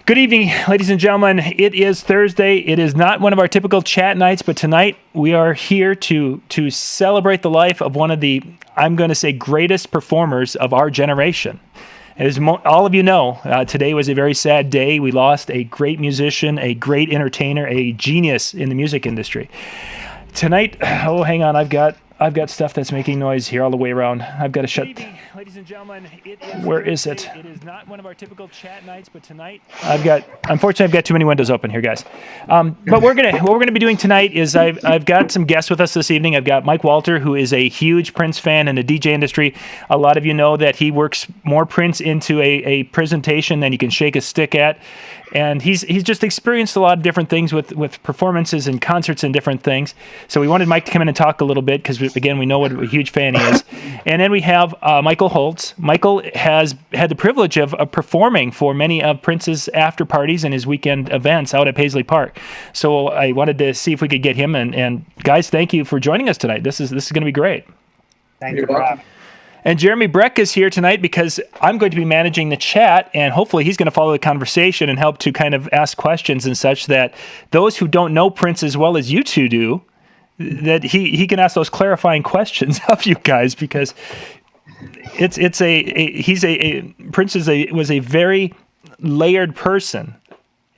Good evening, ladies and gentlemen. It is Thursday. It is not one of our typical chat nights, but tonight we are here to celebrate the life of one of the, I'm going to say, greatest performers of our generation. As all of you know, today was a very sad day. We lost a great musician, a great entertainer, a genius in the music industry. Tonight, oh, hang on, I've got stuff that's making noise here all the way around. I've got to shut. Ladies and gentlemen, where is it? It is not one of our typical chat nights, but tonight unfortunately, I've got too many windows open here, guys. But what we're gonna be doing tonight is I've got some guests with us this evening. I've got Mike Walter, who is a huge Prince fan in the DJ industry. A lot of you know that he works more Prince into a presentation than you can shake a stick at. And he's just experienced a lot of different things with performances and concerts and different things. So we wanted Mike to come in and talk a little bit because, again, we know what a huge fan he is. And then we have Michael Holtz. Michael has had the privilege of performing for many of Prince's after parties and his weekend events out at Paisley Park. So I wanted to see if we could get him. And guys, thank you for joining us tonight. This is going to be great. Thank you, Rob. And Jeremy Breck is here tonight because I'm going to be managing the chat, and hopefully he's going to follow the conversation and help to kind of ask questions and such that those who don't know Prince as well as you two do, that he can ask those clarifying questions of you guys, because Prince was a very layered person.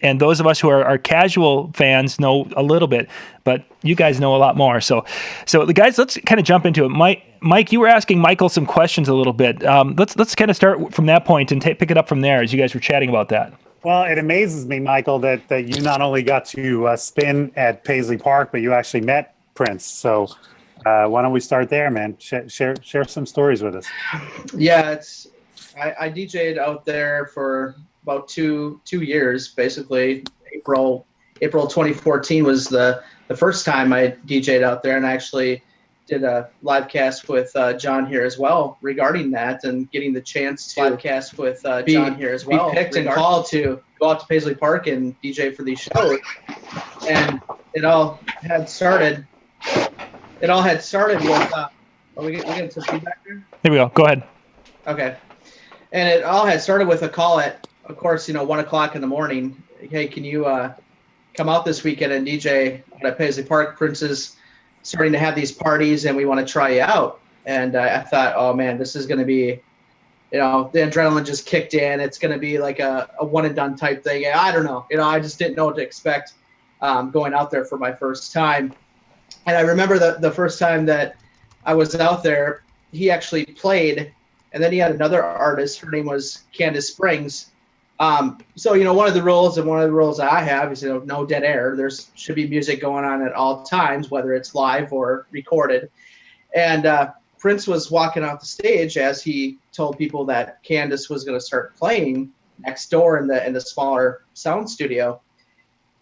And those of us who are casual fans know a little bit, but you guys know a lot more. So the guys, let's kind of jump into it. Mike, you were asking Michael some questions a little bit. Let's kind of start from that point and pick it up from there as you guys were chatting about that. Well, it amazes me, Michael, that you not only got to spin at Paisley Park, but you actually met Prince. So why don't we start there, man? Share some stories with us. Yeah, I DJ'd out there for about two years, basically. April 2014 was the first time I DJ'd out there, and I actually did a live cast with John here as well regarding that, and getting the chance to live cast with John here as well. Be picked and called to go out to Paisley Park and DJ for these shows, and it all had started with. Are we getting some feedback there? There we go. Go ahead. Okay, and it all had started with a call at, of course, 1 o'clock in the morning. Hey, can you come out this weekend and DJ at Paisley Park? Prince is starting to have these parties, and we want to try you out. And I thought, oh man, this is going to be, the adrenaline just kicked in. It's going to be like a one and done type thing. I don't know. I just didn't know what to expect going out there for my first time. And I remember the first time that I was out there, he actually played, and then he had another artist. Her name was Candace Springs. So, one of the rules that I have is, no dead air. Should be music going on at all times, whether it's live or recorded. And Prince was walking off the stage as he told people that Candace was going to start playing next door in the smaller sound studio.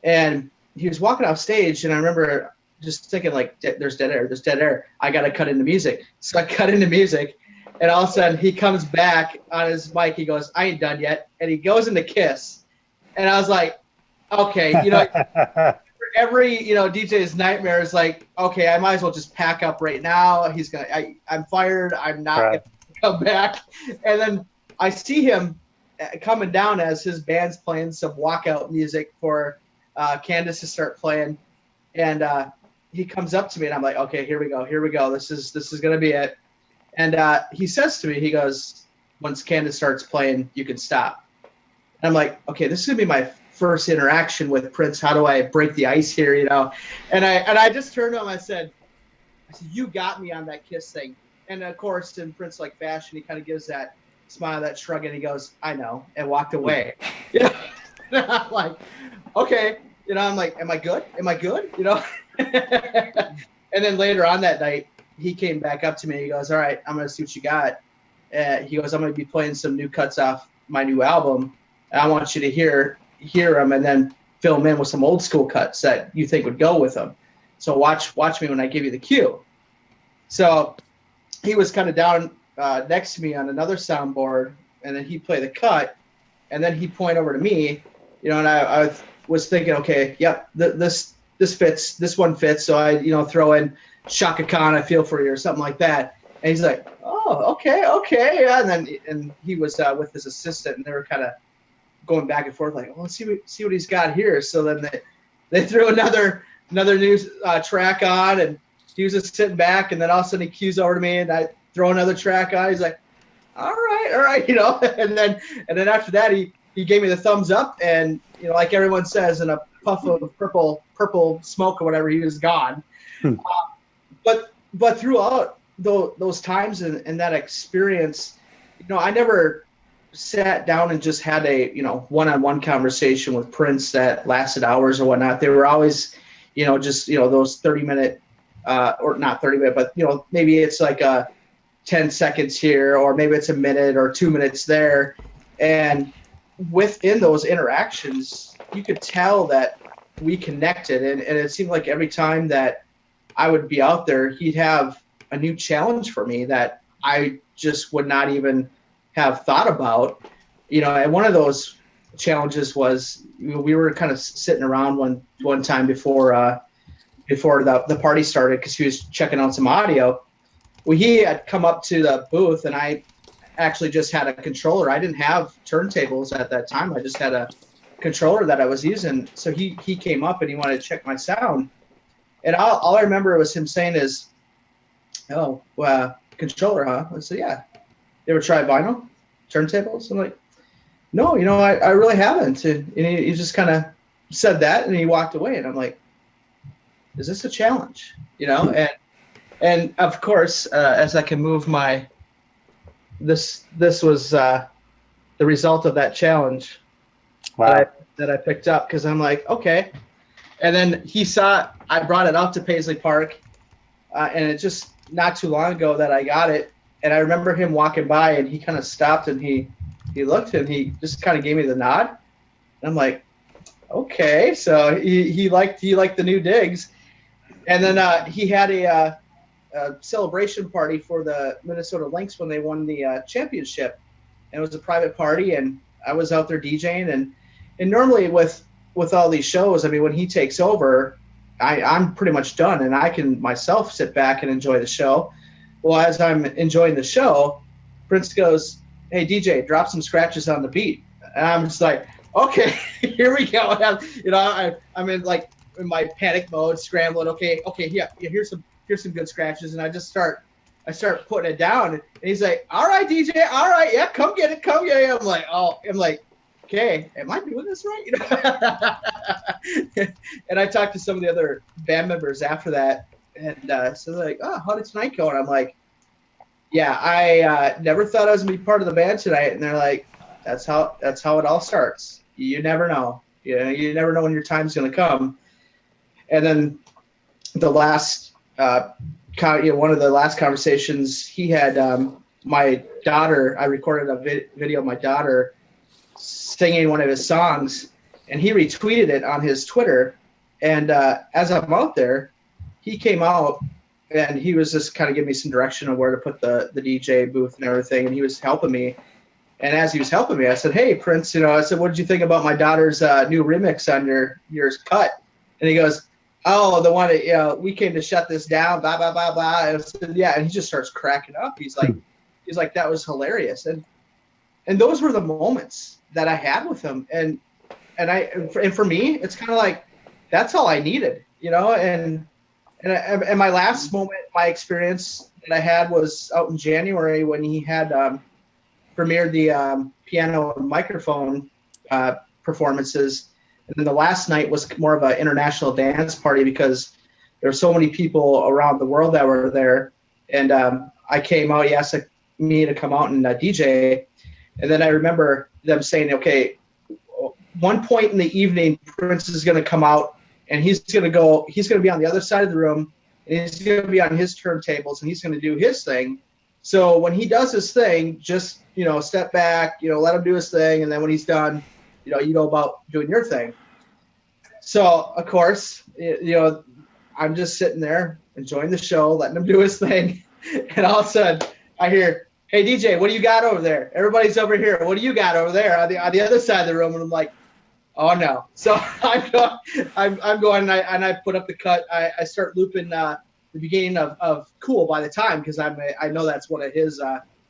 And he was walking off stage, and I remember just thinking, like, there's dead air. I got to cut into music. So I cut into music. And all of a sudden, he comes back on his mic. He goes, I ain't done yet. And he goes into Kiss. And I was like, okay, every, DJ's nightmare is like, okay, I might as well just pack up right now. I'm fired. I'm not going to come back. And then I see him coming down as his band's playing some walkout music for Candace to start playing. And he comes up to me, and I'm like, okay, here we go. This is going to be it. And he says to me, he goes, once Candace starts playing, you can stop. And I'm like, okay, this is going to be my first interaction with Prince. How do I break the ice here, And I just turned to him, I said, you got me on that Kiss thing. And, of course, in Prince-like fashion, he kind of gives that smile, that shrug, and he goes, I know, and walked away. And I'm like, okay. I'm like, am I good? And then later on that night, he came back up to me. He goes, all right, I'm going to see what you got. He goes, I'm going to be playing some new cuts off my new album. And I want you to hear them and then fill them in with some old school cuts that you think would go with them. So watch me when I give you the cue. So he was kind of down next to me on another soundboard, and then he'd play the cut, and then he'd point over to me, and I was thinking, okay, yep, this fits, this one fits. So I, throw in Shaka Khan, I Feel For You, or something like that. And he's like, oh, okay. And he was with his assistant, and they were kind of going back and forth, like, oh, let's see what he's got here. So then they threw another new track on, and he was just sitting back, and then all of a sudden he cues over to me, and I throw another track on. He's like, all right, you know, and then after that he gave me the thumbs up, and you know, like everyone says, in a puff of purple smoke or whatever, he was gone. But throughout those times and that experience, you know, I never sat down and just had a, you know, one-on-one conversation with Prince that lasted hours or whatnot. They were always, you know, just, you know, those 30-minute or not 30-minute, but, you know, maybe it's like 10 seconds here, or maybe it's a minute or 2 minutes there. And within those interactions, you could tell that we connected. And it seemed like every time that I would be out there, he'd have a new challenge for me that I just would not even have thought about. You know, and one of those challenges was, we were kind of sitting around one time before the party started, because he was checking out some audio. Well, he had come up to the booth, and I actually just had a controller. I didn't have turntables at that time. I just had a controller that I was using. So he came up and he wanted to check my sound. And all I remember was him saying is, oh, controller, huh? I said, yeah. You ever try vinyl turntables? I'm like, no, you know, I really haven't. And he just kind of said that, and he walked away. And I'm like, is this a challenge? You know, and of course, as I can move this was the result of that challenge. Wow. that I picked up, because I'm like, okay. And then he saw I brought it up to Paisley Park, and it just not too long ago that I got it. And I remember him walking by, and he kind of stopped, and he looked, and he just kind of gave me the nod. And I'm like, okay. So he liked the new digs. And then he had a celebration party for the Minnesota Lynx when they won the championship. And it was a private party, and I was out there DJing. And normally with all these shows, I mean, when he takes over, I'm pretty much done, and I can myself sit back and enjoy the show. Well, as I'm enjoying the show, Prince goes, hey, DJ, drop some scratches on the beat. And I'm just like, okay, here we go. I'm in my panic mode, scrambling. Okay, yeah, here's some good scratches. And I start putting it down. And he's like, all right, DJ, all right, yeah, come get it. I'm like, okay, am I doing this right? You know? And I talked to some of the other band members after that, and so they're like, oh, how did tonight go? And I'm like, yeah, I never thought I was gonna be part of the band tonight. And they're like, that's how it all starts. You never know. You never know when your time's gonna come. And then the last, one of the last conversations he had, my daughter, I recorded a video of my daughter singing one of his songs, and he retweeted it on his Twitter. And as I'm out there, he came out, and he was just kind of giving me some direction on where to put the DJ booth and everything, and he was helping me. And as he was helping me, I said, hey, Prince, I said, what did you think about my daughter's new remix on your cut? And he goes, oh, the one that, we came to shut this down, blah, blah, blah, blah. And I said, yeah, and he just starts cracking up. He's like, that was hilarious. And those were the moments that I had with him. And for me, it's kind of like, that's all I needed, and my last moment, my experience that I had was out in January when he had premiered the piano and microphone performances. And then the last night was more of an international dance party, because there were so many people around the world that were there. And I came out, he asked me to come out and DJ. And then I remember them saying, okay, one point in the evening, Prince is going to come out, and he's going to be on the other side of the room, and he's going to be on his turntables, and he's going to do his thing. So when he does his thing, just, step back, let him do his thing. And then when he's done, you go about doing your thing. So, of course, I'm just sitting there enjoying the show, letting him do his thing. And all of a sudden I hear, hey, DJ, what do you got over there? Everybody's over here. What do you got over there on the other side of the room? And I'm like, oh, no. So I'm going, and I put up the cut. I start looping the beginning of Cool by the Time, because I know that's one of his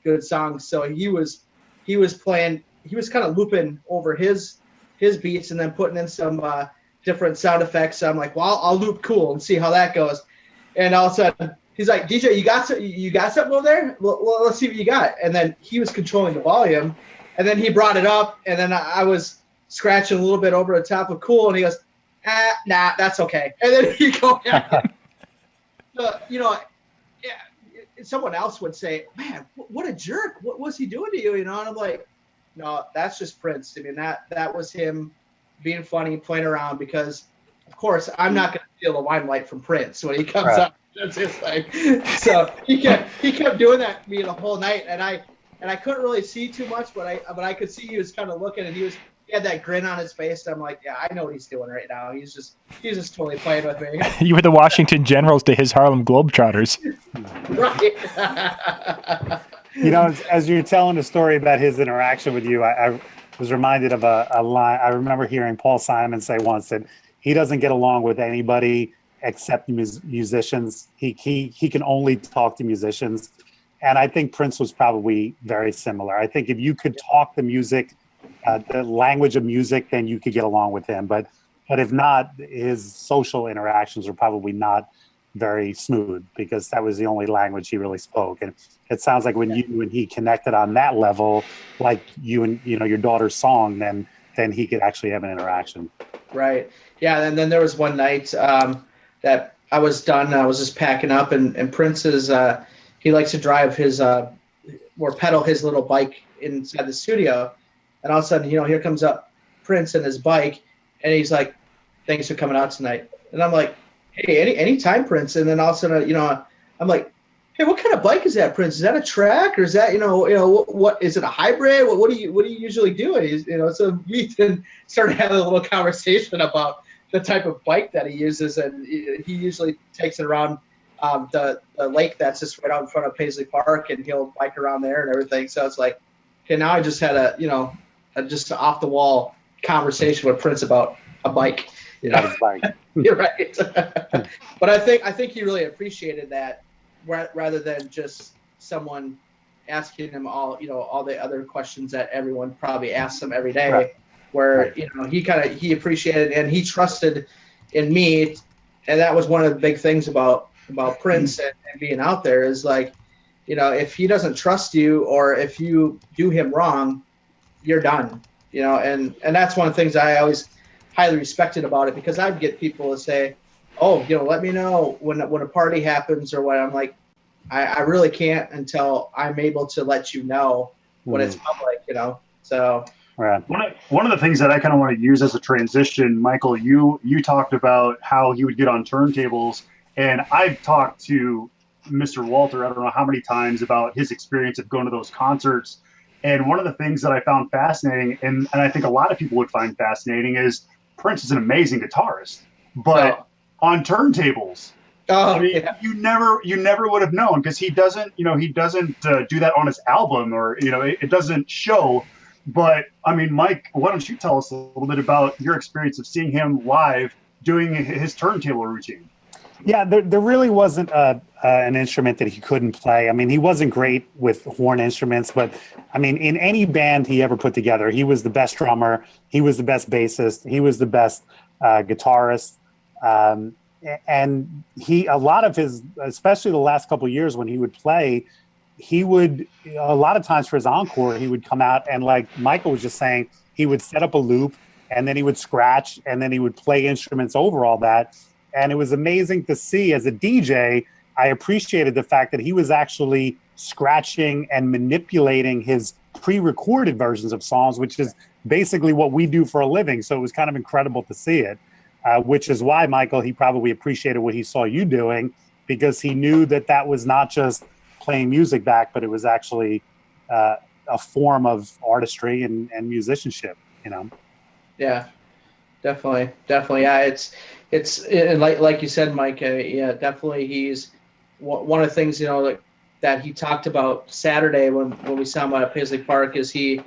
good songs. So he was playing he was kind of looping over his beats and then putting in some different sound effects. So I'm like, well, I'll loop cool and see how that goes. And all of a sudden, he's like, DJ, you got something over there? Well, let's see what you got. And then he was controlling the volume, and then he brought it up, and then I was scratching a little bit over the top of cool, and he goes, nah, that's okay. And then he goes, someone else would say, man, what a jerk. What was he doing to you? And I'm like, no, that's just Prince. I mean, that was him being funny, playing around, because, of course, I'm not going to steal the limelight from Prince when he comes up. That's his thing. So he kept doing that to me the whole night, and I couldn't really see too much, but I could see he was kind of looking, and he had that grin on his face. I'm like, yeah, I know what he's doing right now. He's just totally playing with me. You were the Washington Generals to his Harlem Globetrotters. Right. As you're telling the story about his interaction with you, I was reminded of a line. I remember hearing Paul Simon say once that he doesn't get along with anybody except musicians. He can only talk to musicians. And I think Prince was probably very similar. I think if you could talk the music, the language of music, then you could get along with him. But if not, his social interactions were probably not very smooth, because that was the only language he really spoke. And it sounds like when you and he connected on that level, like you and your daughter's song, then he could actually have an interaction. Right. Yeah. And then there was one night that I was done. I was just packing up, and Prince is he likes to drive his or pedal his little bike inside the studio. And all of a sudden, here comes up Prince and his bike, and he's like, "Thanks for coming out tonight." And I'm like, "Hey, anytime, Prince." And then all of a sudden, I'm like, "Hey, what kind of bike is that, Prince? Is that a track, or is that, what is it, a hybrid? What do you usually do?" And so we then started having a little conversation about the type of bike that he uses, and he usually takes it around the lake that's just right out in front of Paisley Park, and he'll bike around there and everything. So it's like, okay, now I just had a just off the wall conversation with Prince about a bike. His bike. You're right. But I think he really appreciated that, rather than just someone asking him all the other questions that everyone probably asks him every day. Right. Where he appreciated and he trusted in me, and that was one of the big things about Prince and being out there is like, if he doesn't trust you, or if you do him wrong, you're done. And that's one of the things I always highly respected about it, because I'd get people to say, "Oh, let me know when a party happens," or what. I'm like, I really can't until I'm able to let you know when it's public. So. Right. One of the things that I kind of want to use as a transition, Michael, you talked about how he would get on turntables, and I've talked to Mr. Walter, I don't know how many times, about his experience of going to those concerts. And one of the things that I found fascinating, and I think a lot of people would find fascinating, is Prince is an amazing guitarist, but on turntables, you never would have known, because he doesn't do that on his album, or it doesn't show. But I mean, Mike, why don't you tell us a little bit about your experience of seeing him live doing his turntable routine? Yeah, there really wasn't an instrument that he couldn't play. I mean, he wasn't great with horn instruments, but I mean, in any band he ever put together, he was the best drummer, he was the best bassist, he was the best guitarist. And a lot of his, especially the last couple of years when he would play, he would, a lot of times for his encore, he would come out and, like Michael was just saying, he would set up a loop, and then he would scratch, and then he would play instruments over all that. And it was amazing to see. As a DJ, I appreciated the fact that he was actually scratching and manipulating his pre-recorded versions of songs, which is basically what we do for a living. So it was kind of incredible to see it, which is why, Michael, he probably appreciated what he saw you doing, because he knew that was not just playing music back, but it was actually a form of artistry and musicianship, Yeah, definitely. Yeah, it's and like you said, Mike. Yeah, definitely. He's one of the things that he talked about Saturday when we saw him at Paisley Park is he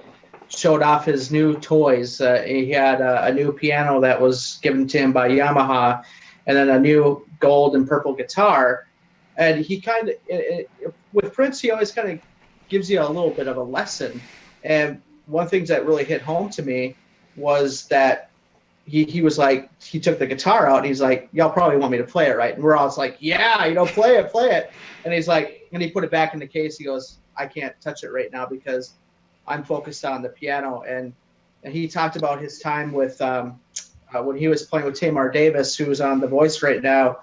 showed off his new toys. He had a new piano that was given to him by Yamaha, and then a new gold and purple guitar. And he kind of, with Prince, he always kind of gives you a little bit of a lesson. And one thing that really hit home to me was that he was like, he took the guitar out and he's like, y'all probably want me to play it, right? And we're all like, yeah, play it. And he's like, and he put it back in the case. He goes, I can't touch it right now because I'm focused on the piano. And he talked about his time with when he was playing with Tamar Davis, who was on The Voice right now.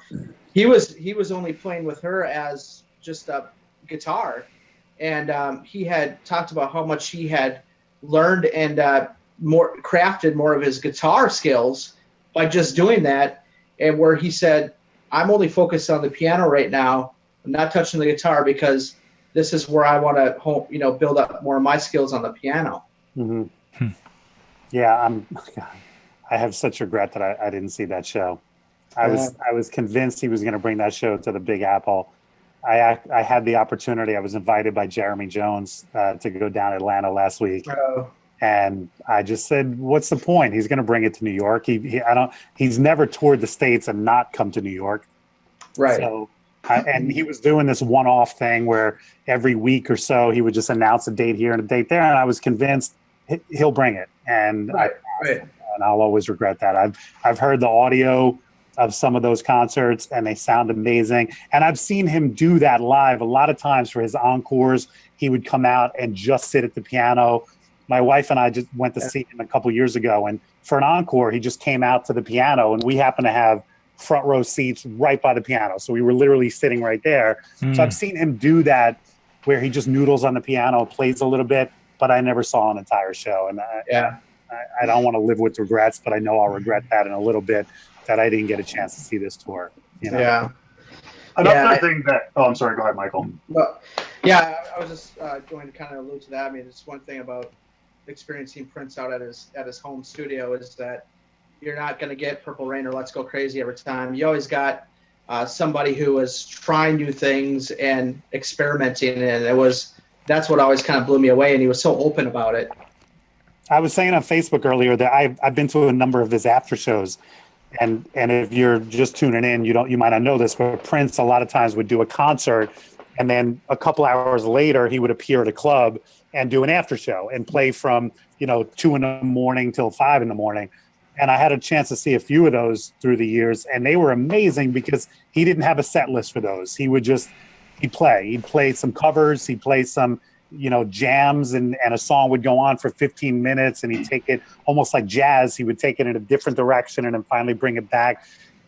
He was only playing with her as just a guitar. And he had talked about how much he had learned and crafted more of his guitar skills by just doing that. And where he said, I'm only focused on the piano right now. I'm not touching the guitar because this is where I want to build up more of my skills on the piano. Mm-hmm. Yeah, I have such regret that I didn't see that show. I was convinced he was going to bring that show to the Big Apple. I had the opportunity. I was invited by Jeremy Jones to go down to Atlanta last week. Oh. And I just said, what's the point? He's going to bring it to New York. He's never toured the States and not come to New York. Right. So, and he was doing this one-off thing where every week or so he would just announce a date here and a date there. And I was convinced he'll bring it. And right. And I'll always regret that. I've heard the audio of some of those concerts and they sound amazing. And I've seen him do that live a lot of times for his encores. He would come out and just sit at the piano. My wife and I just went to see him a couple years ago, and for an encore, he just came out to the piano, and we happen to have front row seats right by the piano. So we were literally sitting right there. So I've seen him do that where he just noodles on the piano, plays a little bit, but I never saw an entire show. And I don't want to live with regrets, but I know I'll regret that in a little bit, that I didn't get a chance to see this tour. Yeah. Another thing that, I'm sorry, go ahead, Michael. Well, yeah, I was just going to kind of allude to that. I mean, it's one thing about experiencing Prince out at his home studio is that you're not going to get Purple Rain or Let's Go Crazy every time. You always got somebody who was trying new things and experimenting, and that's what always kind of blew me away. And he was so open about it. I was saying on Facebook earlier that I've been to a number of his after shows, and if you're just tuning in, you might not know this, but Prince a lot of times would do a concert, and then a couple hours later he would appear at a club and do an after show and play from 2 a.m. till 5 a.m. And I had a chance to see a few of those through the years, and they were amazing because he didn't have a set list for those. He'd play some covers, he'd play some jams, and a song would go on for 15 minutes, and he'd take it almost like jazz. He would take it in a different direction and then finally bring it back.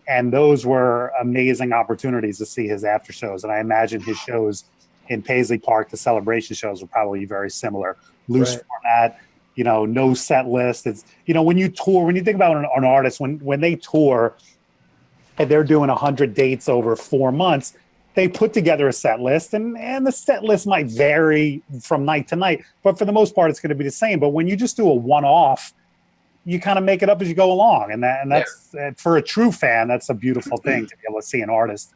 And those were amazing opportunities to see his after shows. And I imagine his shows in Paisley Park, the celebration shows, were probably very similar. Loose format, no set list. It's, when you tour, when you think about an artist, when they tour and they're doing 100 dates over 4 months, they put together a set list, and the set list might vary from night to night, but for the most part, it's going to be the same. But when you just do a one-off, you kind of make it up as you go along. And that's for a true fan, that's a beautiful thing to be able to see an artist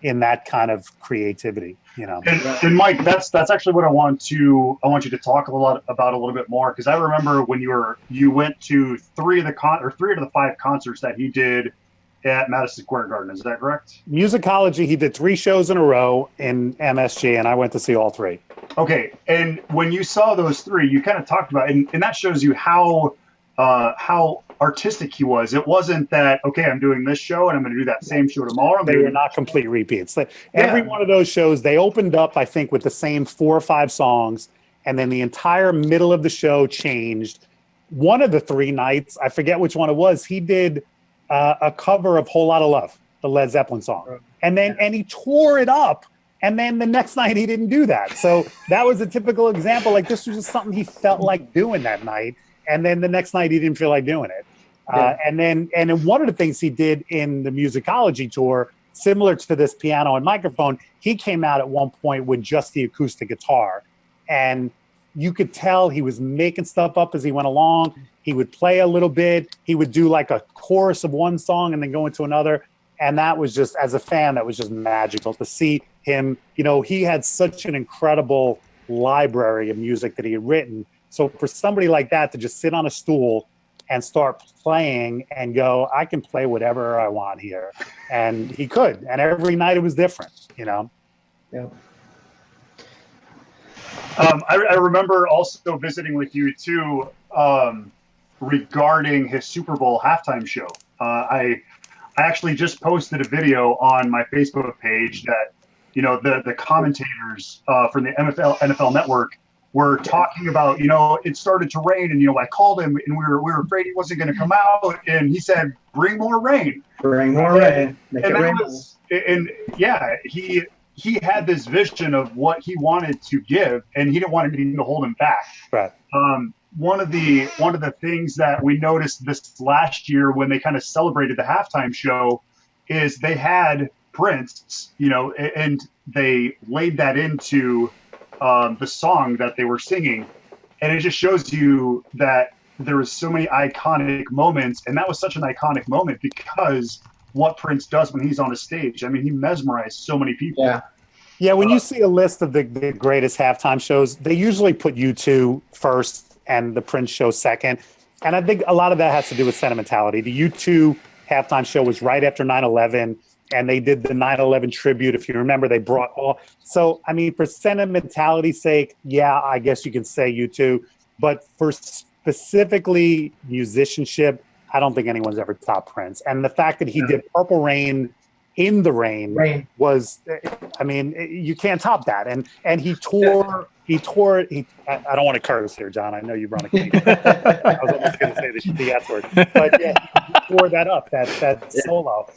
in that kind of creativity, And Mike, that's actually what I want you to talk about a little bit more, because I remember when you went to 3 of the 5 concerts that he did at Madison Square Garden. Is that correct? Musicology, he did 3 shows in a row in MSG, and I went to see all 3. Okay, and when you saw those 3, you kind of talked about, and that shows you how artistic he was. It wasn't that, okay, I'm doing this show and I'm going to do that same show tomorrow. They were not complete repeats. Every one of those shows, they opened up, I think, with the same 4 or 5 songs, and then the entire middle of the show changed. One of the 3 nights, I forget which one it was, he did a cover of Whole Lotta Love, the Led Zeppelin song. And he tore it up. And then the next night he didn't do that. So that was a typical example. Like, this was just something he felt like doing that night. And then the next night he didn't feel like doing it. And then one of the things he did in the Musicology tour, similar to this piano and microphone, he came out at one point with just the acoustic guitar. And you could tell he was making stuff up as he went along. He would play a little bit. He would do like a chorus of one song and then go into another. And that was just, as a fan, that was just magical to see him. He had such an incredible library of music that he had written. So for somebody like that to just sit on a stool and start playing and go, I can play whatever I want here. And he could. And every night it was different, Yeah. I remember also visiting with you too regarding his Super Bowl halftime show. I actually just posted a video on my Facebook page that the commentators from the NFL Network were talking about, it started to rain, and I called him, and we were afraid he wasn't going to come out, and he said, "Bring more rain, bring more rain, make it rain." He had this vision of what he wanted to give, and he didn't want anything to hold him back. Right. One of the things that we noticed this last year when they kind of celebrated the halftime show is they had Prince, and they laid that into the song that they were singing, and it just shows you that there was so many iconic moments, and that was such an iconic moment because what Prince does when he's on a stage. I mean, he mesmerized so many people. Yeah. When you see a list of the greatest halftime shows, they usually put U2 first and the Prince show second, and I think a lot of that has to do with sentimentality. The U2 halftime show was right after 9/11. And they did the 9/11 tribute. If you remember, they brought all. So, I mean, for sentimentality's sake, yeah, I guess you can say U2. But for specifically musicianship, I don't think anyone's ever topped Prince. And the fact that he did Purple Rain in the rain was, I mean, you can't top that. And he tore. I don't want to curse here, John. I know you run a comedian. I was almost going to say the S word, but yeah, he tore that up. That solo.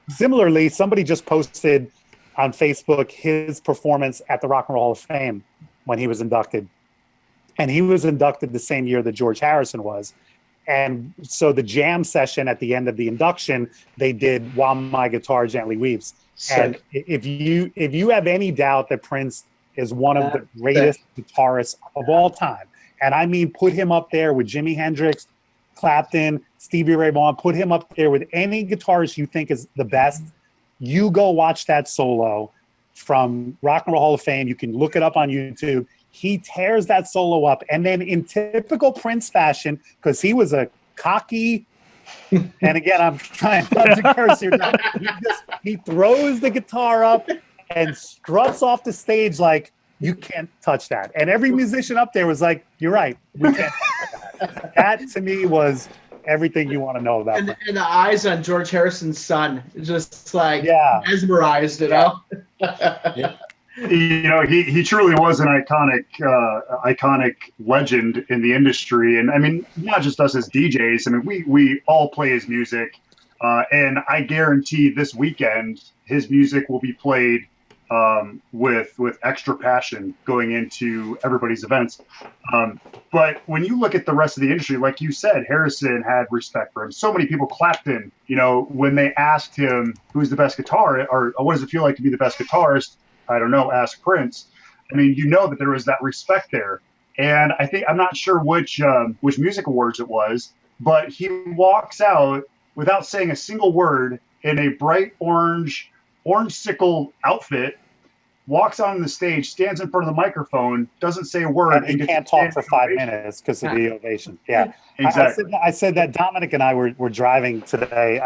Similarly, somebody just posted on Facebook his performance at the Rock and Roll Hall of Fame when he was inducted, and he was inducted the same year that George Harrison was. And so the jam session at the end of the induction, they did "While My Guitar Gently Weeps." Sick. And if you have any doubt that Prince is one of the greatest guitarists of all time, and I mean put him up there with Jimi Hendrix, Clapton, Stevie Ray Vaughan, put him up there with any guitarist you think is the best. You go watch that solo from Rock and Roll Hall of Fame. You can look it up on YouTube. He tears that solo up, and then in typical Prince fashion, because he was a cocky, and again, I'm trying not to curse here. He throws the guitar up and struts off the stage like, you can't touch that. And every musician up there was like, you're right, we can't touch that. That to me was everything you want to know about. And the eyes on George Harrison's son, just like mesmerized, Yeah. He truly was an iconic legend in the industry. And I mean, not just us as DJs, I mean, we all play his music. And I guarantee this weekend, his music will be played with extra passion going into everybody's events. But when you look at the rest of the industry, like you said, Harrison had respect for him. So many people clapped in, when they asked him who's the best guitarist or what does it feel like to be the best guitarist? I don't know, ask Prince. I mean, that there was that respect there. And I'm not sure which music awards it was, but he walks out without saying a single word in a bright orange sickle outfit, walks on the stage, stands in front of the microphone, doesn't say a word. And he can't talk for 5 minutes because of the ovation. Yeah, exactly. I said that Dominic and I were driving today.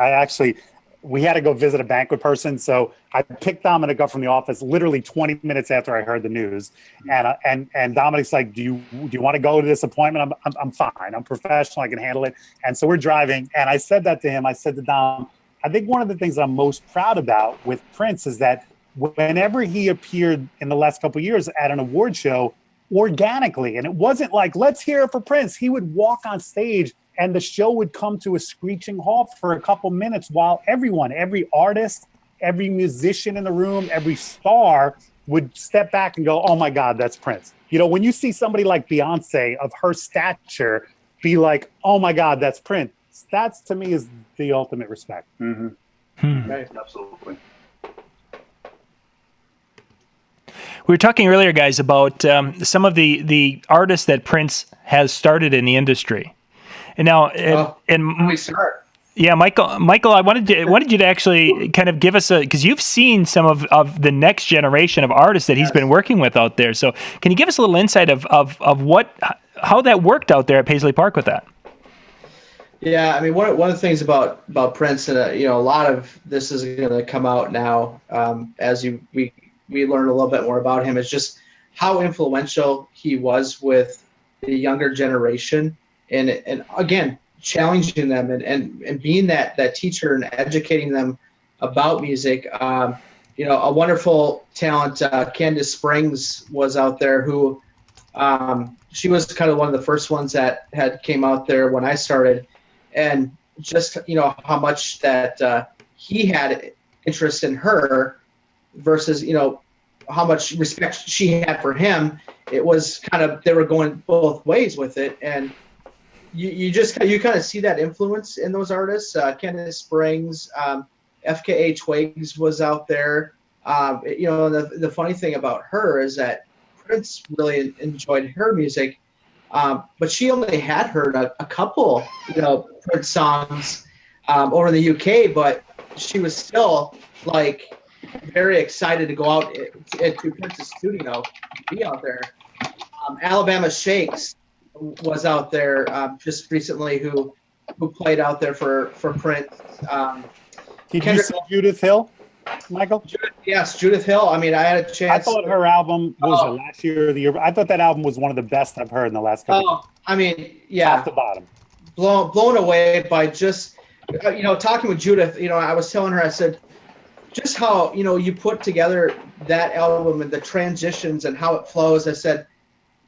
We had to go visit a banquet person, so I picked Dominic up from the office literally 20 minutes after I heard the news, and Dominic's like, "Do you want to go to this appointment?" I'm fine. I'm professional. I can handle it. And so we're driving, and I said that to him. I said to Dom, I think one of the things I'm most proud about with Prince is that whenever he appeared in the last couple of years at an award show, organically, and it wasn't like, let's hear it for Prince. He would walk on stage and the show would come to a screeching halt for a couple minutes while every artist, every musician in the room, every star would step back and go, oh my God, that's Prince. When you see somebody like Beyonce of her stature be like, oh my God, that's Prince. That's to me is the ultimate respect. Mm-hmm. Right. Absolutely. We were talking earlier, guys, about some of the artists that Prince has started in the industry. And now, we start. Yeah, Michael, I wanted you to actually kind of give us because you've seen some of the next generation of artists that he's been working with out there. So can you give us a little insight of how that worked out there at Paisley Park with that? Yeah, I mean, one of the things about Prince, and a lot of this is going to come out now as we learn a little bit more about him, is just how influential he was with the younger generation, and again, challenging them and being that teacher and educating them about music. A wonderful talent, Candace Springs, was out there who she was kind of one of the first ones that had came out there when I started, and just how much that he had interest in her versus how much respect she had for him. It was kind of, they were going both ways with it, and you kind of see that influence in those artists. Candace Springs, FKA Twigs was out there. The funny thing about her is that Prince really enjoyed her music, but she only had heard a couple, Prince songs over in the UK, but she was still like very excited to go out to Prince's studio, be out there. Alabama Shakes was out there just recently, who played out there for Prince. Did you see Judith Hill, Michael? Yes, Judith Hill. I mean, I had a chance. I thought her album was last year or the year. I thought that album was one of the best I've heard in the last couple. Oh, I mean, yeah, top to bottom, blown away by just talking with Judith. I was telling her, I said, just how you put together that album and the transitions and how it flows. I said,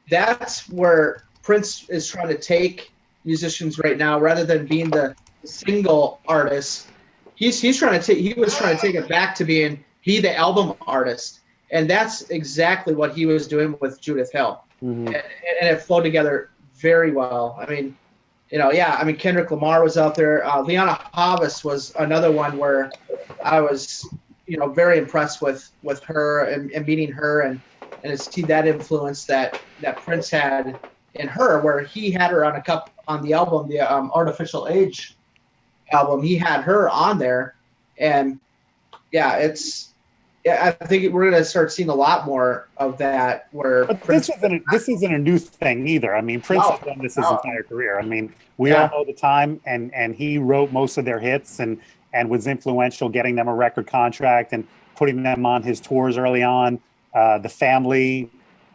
that's where Prince is trying to take musicians right now, rather than being the single artist. He was trying to take it back to be the album artist, and that's exactly what he was doing with Judith Hill, and it flowed together very well. I mean, Kendrick Lamar was out there. Liana Havas was another one where I was, very impressed with her and meeting her and to see that influence that Prince had in her, where he had her on the album, the Artificial Age album. He had her on there, and I think we're going to start seeing a lot more of that. But this isn't a new thing either. I mean, Prince has done this his entire career. I mean, we all know the time, and he wrote most of their hits and was influential, getting them a record contract and putting them on his tours early on. The Family,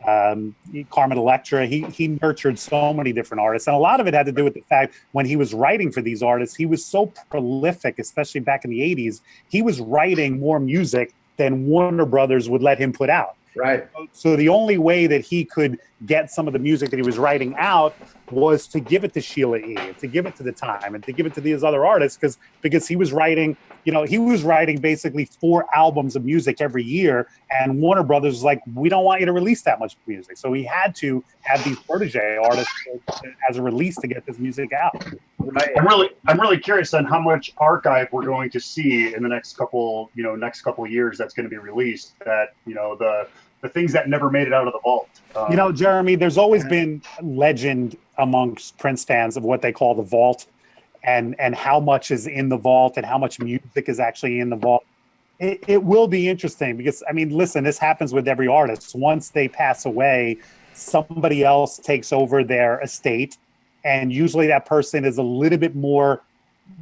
Carmen Electra, he nurtured so many different artists, and a lot of it had to do with the fact when he was writing for these artists, he was so prolific, especially back in the 80s. He was writing more music than Warner Brothers would let him put out. Right. So the only way that he could get some of the music that he was writing out was to give it to Sheila E., to give it to The Time, and to give it to these other artists, because he was writing, he was writing basically 4 albums of music every year, and Warner Brothers was like, we don't want you to release that much music. So he had to have these protege artists as a release to get this music out. Right. I'm really curious on how much archive we're going to see in the next couple of years that's going to be released, that the things that never made it out of the vault. Jeremy, there's always been legend amongst Prince fans of what they call the vault, and how much is in the vault and how much music is actually in the vault. It will be interesting because, I mean, listen, this happens with every artist. Once they pass away, somebody else takes over their estate, and usually that person is a little bit more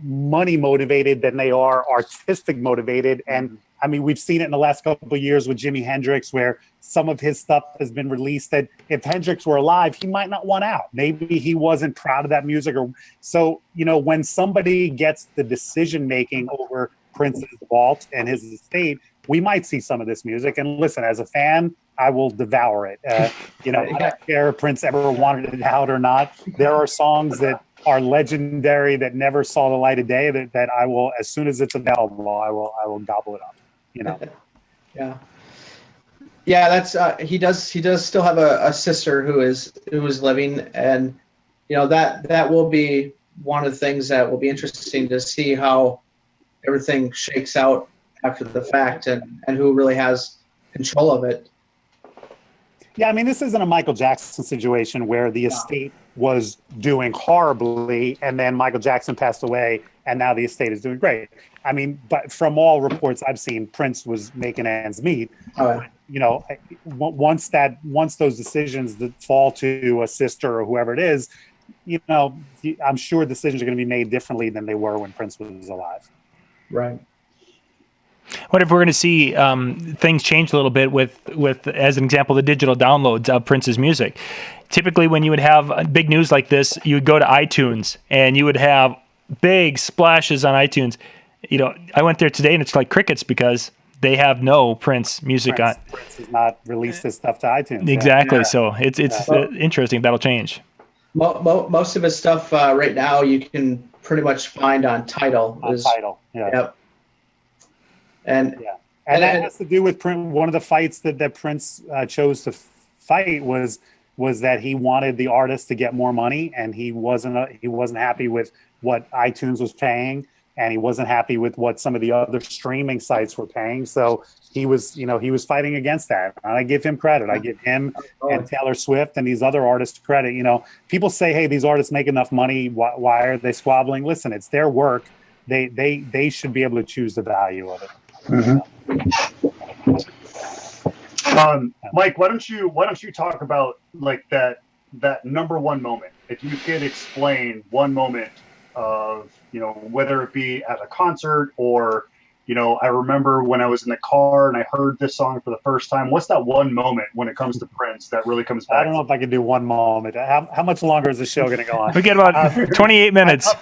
money motivated than they are artistic motivated. And I mean, we've seen it in the last couple of years with Jimi Hendrix, where some of his stuff has been released that if Hendrix were alive, he might not want out. Maybe he wasn't proud of that music. So, when somebody gets the decision making over Prince's vault and his estate, we might see some of this music. And listen, as a fan, I will devour it. I don't care if Prince ever wanted it out or not. There are songs that are legendary that never saw the light of day that I will, as soon as it's available, I will gobble it up. Yeah, that's he does still have a sister who is living, and that will be one of the things that will be interesting to see how everything shakes out after the fact, and who really has control of it. Yeah, I mean, this isn't a Michael Jackson situation where the estate was doing horribly and then Michael Jackson passed away and now the estate is doing great. I mean, but from all reports I've seen, Prince was making ends meet. Once those decisions that fall to a sister or whoever it is, I'm sure decisions are going to be made differently than they were when Prince was alive. Right. What if we're going to see things change a little bit with, as an example, the digital downloads of Prince's music? Typically, when you would have big news like this, you would go to iTunes and you would have big splashes on iTunes. I went there today and it's like crickets because they have no Prince music on. Prince has not released his stuff to iTunes. Exactly. Yeah. So it's interesting. That'll change. Most of his stuff right now you can pretty much find on Tidal. Yeah. Yep. And that has to do with Prince. One of the fights that Prince chose to fight was that he wanted the artist to get more money, and he wasn't happy with what iTunes was paying, and he wasn't happy with what some of the other streaming sites were paying. So he was fighting against that. And I give him credit. I give him and Taylor Swift and these other artists credit. People say, hey, these artists make enough money. Why are they squabbling? Listen, it's their work. They should be able to choose the value of it. Mike, why don't you talk about like that number one moment? If you could explain one moment of, whether it be at a concert or, I remember when I was in the car and I heard this song for the first time. What's that one moment when it comes to Prince that really comes back? I don't know if I can do one moment. How much longer is the show going to go on? We get about 28 minutes.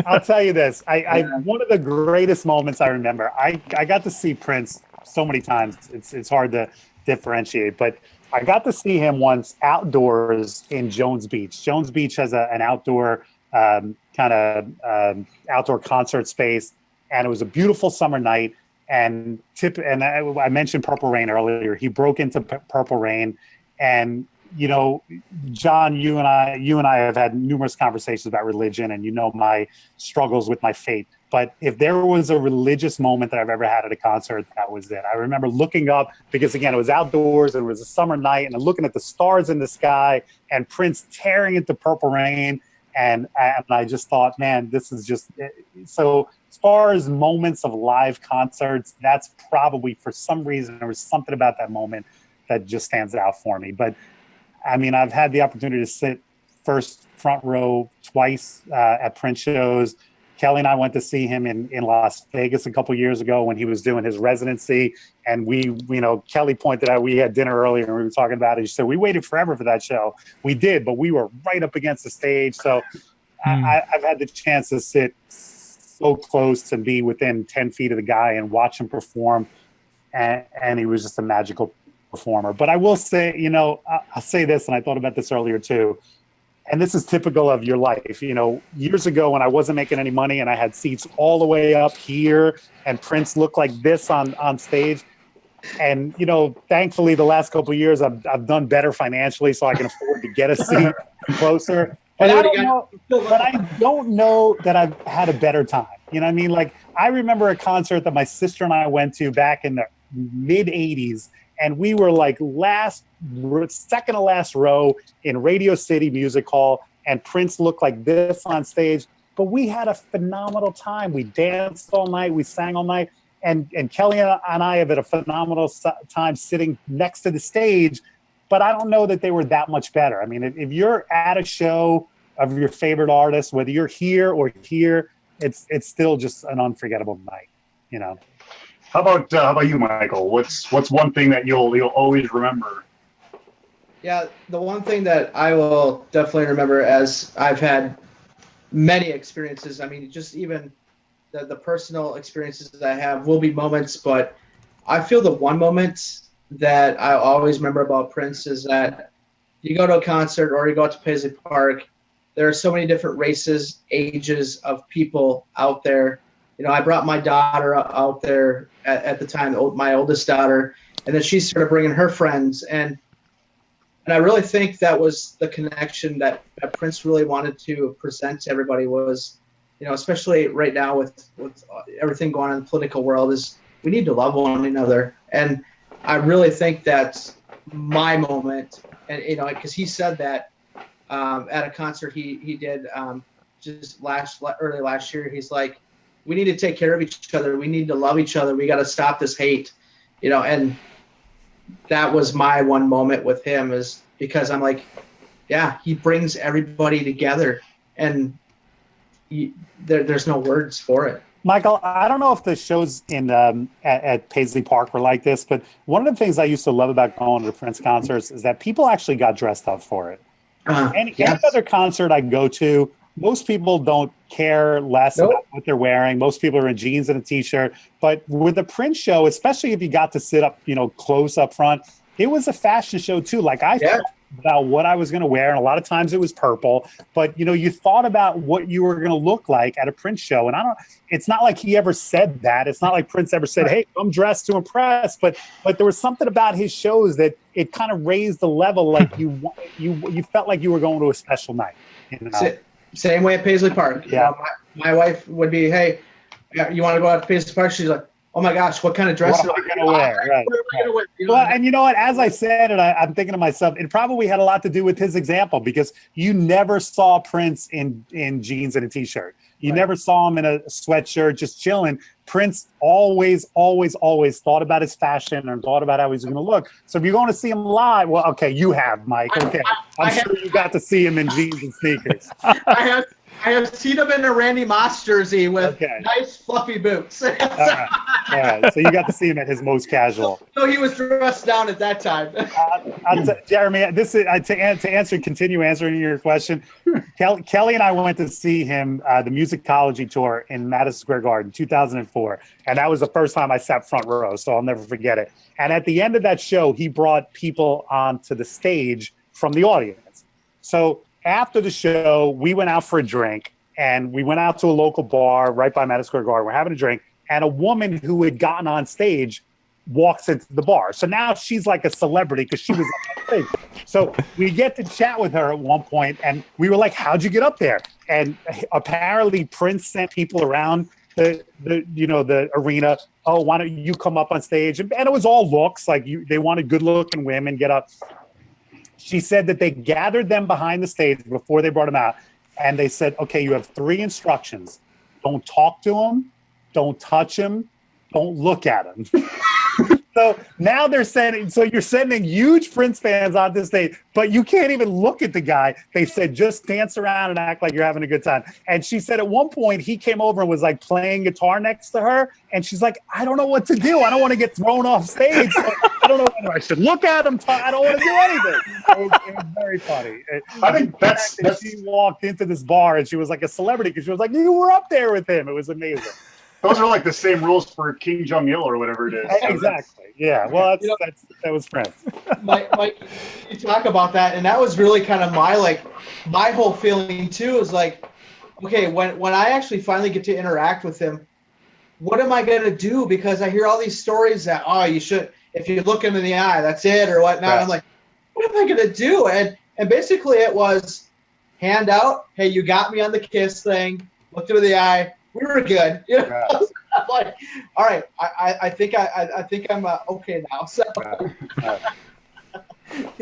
I'll tell you this. One of the greatest moments I remember, I got to see Prince so many times. It's hard to differentiate, but I got to see him once outdoors in Jones Beach. Jones Beach has an outdoor outdoor concert space, and it was a beautiful summer night. And I mentioned Purple Rain earlier. He broke into Purple Rain, and John, you and I have had numerous conversations about religion, and my struggles with my faith. But if there was a religious moment that I've ever had at a concert, that was it. I remember looking up, because again, it was outdoors, and it was a summer night, and I'm looking at the stars in the sky and Prince tearing into Purple Rain. And I just thought, man, this is just so. As far as moments of live concerts, that's probably, for some reason, there was something about that moment that just stands out for me. But I mean, I've had the opportunity to sit front row twice at Prince shows. Kelly and I went to see him in Las Vegas a couple years ago when he was doing his residency. And Kelly pointed out, we had dinner earlier and we were talking about it. She said, we waited forever for that show. We did, but we were right up against the stage. So I've had the chance to sit so close and be within 10 feet of the guy and watch him perform. And he was just a magical performer. But I will say, I'll say this, and I thought about this earlier too. And this is typical of your life. Years ago when I wasn't making any money and I had seats all the way up here and Prince looked like this on stage. And, thankfully the last couple of years I've done better financially so I can afford to get a seat closer. But I don't know that I've had a better time. You know what I mean? Like, I remember a concert that my sister and I went to back in the mid 80s. And we were like second to last row in Radio City Music Hall, and Prince looked like this on stage. But we had a phenomenal time. We danced all night, we sang all night, and Kelly and I have had a phenomenal time sitting next to the stage. But I don't know that they were that much better. I mean, if you're at a show of your favorite artist, whether you're here or here, it's still just an unforgettable night. How about you, Michael? What's one thing that you'll always remember? Yeah, the one thing that I will definitely remember, as I've had many experiences. I mean, just even the personal experiences that I have will be moments, but I feel the one moment that I always remember about Prince is that you go to a concert or you go out to Paisley Park, there are so many different races, ages of people out there. I brought my daughter out there at the time, my oldest daughter, and then she started bringing her friends. And I really think that was the connection that Prince really wanted to present to everybody was, especially right now with everything going on in the political world, is we need to love one another. And I really think that's my moment. And, because he said that at a concert he did just early last year, he's like, we need to take care of each other. We need to love each other. We got to stop this hate, and that was my one moment with him, is because I'm like, yeah, he brings everybody together, and there's no words for it. Michael, I don't know if the shows in at Paisley Park were like this, but one of the things I used to love about going to the Prince concerts is that people actually got dressed up for it. Any other concert I go to, most people don't care less about what they're wearing. Most people are in jeans and a t-shirt. But with the Prince show, especially if you got to sit up, close up front, it was a fashion show too. Like I thought about what I was going to wear, and a lot of times it was purple. But you thought about what you were going to look like at a Prince show, and it's not like he ever said that. It's not like Prince ever said, "Hey, I'm dressed to impress." But there was something about his shows that it kind of raised the level. Like you felt like you were going to a special night. Same way at Paisley Park. Yeah. My wife would be, "Hey, you want to go out to Paisley Park?" She's like, "Oh my gosh, what kind of dress am I going to wear?" Right. What am I gonna wear? Well, and you know what? As I said, and I'm thinking to myself, it probably had a lot to do with his example, because you never saw Prince in jeans and a t-shirt. You never saw him in a sweatshirt just chilling. Prince always thought about his fashion and thought about how he's going to look. So if you're going to see him live, well, okay, you have, Mike. Okay, I'm sure you got to see him in jeans and sneakers. I have seen him in a Randy Moss jersey with nice fluffy boots. All right. So you got to see him at his most casual. So he was dressed down at that time. Jeremy, this is continue answering your question. Kelly and I went to see him the Musicology tour in Madison Square Garden, 2004, and that was the first time I sat front row. So I'll never forget it. And at the end of that show, he brought people onto the stage from the audience. So after the show, we went out for a drink, and we went out to a local bar right by Madison Square Garden. We're having a drink, and a woman who had gotten on stage walks into the bar. So now she's like a celebrity because she was on stage. So we get to chat with her at one point, and we were like, "How'd you get up there?" And apparently Prince sent people around the arena. "Oh, why don't you come up on stage?" And it was all looks, like they wanted good looking women get up. She said that they gathered them behind the stage before they brought them out, and they said, "Okay, you have 3 instructions. Don't talk to him, don't touch him, don't look at him." So now you're sending huge Prince fans on this stage, but you can't even look at the guy. They said, just dance around and act like you're having a good time. And she said at one point he came over and was like playing guitar next to her. And she's like, "I don't know what to do. I don't want to get thrown off stage. So I don't know whether I should look at him. I don't want to do anything." It was very funny. I think that's she walked into this bar and she was like a celebrity because she was like, "You were up there with him." It was amazing. Those are like the same rules for King Jong-il or whatever it is. Exactly. Yeah. Well, that was Prince. Mike, you talk about that, and that was really kind of my whole feeling too. Is like, okay, when I actually finally get to interact with him, what am I going to do? Because I hear all these stories that, you should, if you look him in the eye, that's it, or whatnot. Right. I'm like, what am I going to do? And basically it was hand out. Hey, you got me on the kiss thing. Looked him in the eye. We were good. Yeah. I'm like, all right, I think I'm okay now. So.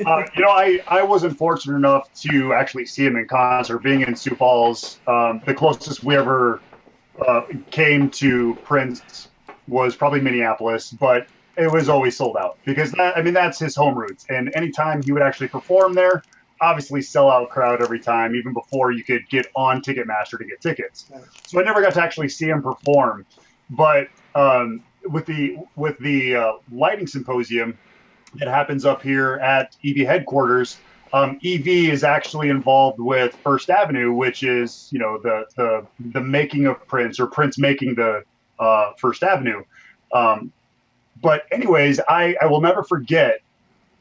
I wasn't fortunate enough to actually see him in concert. Being in Sioux Falls, the closest we ever came to Prince was probably Minneapolis, but it was always sold out because that's his home roots. And anytime he would actually perform there, obviously sellout crowd every time, even before you could get on Ticketmaster to get tickets. So I never got to actually see him perform. But with the lighting symposium that happens up here at EV headquarters, EV is actually involved with First Avenue, which is the making of Prince, or Prince making the First Avenue. But anyways, I will never forget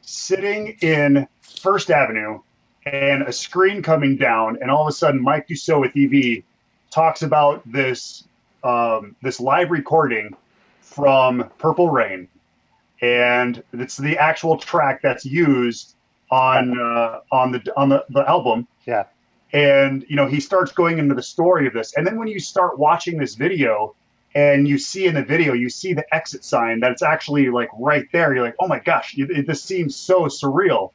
sitting in First Avenue and a screen coming down, and all of a sudden Mike Dussault with EV talks about this live recording from Purple Rain, and it's the actual track that's used on the album. Yeah. And he starts going into the story of this, and then when you start watching this video, and you see in the video, you see the exit sign that's actually like right there. You're like, oh my gosh, this seems so surreal.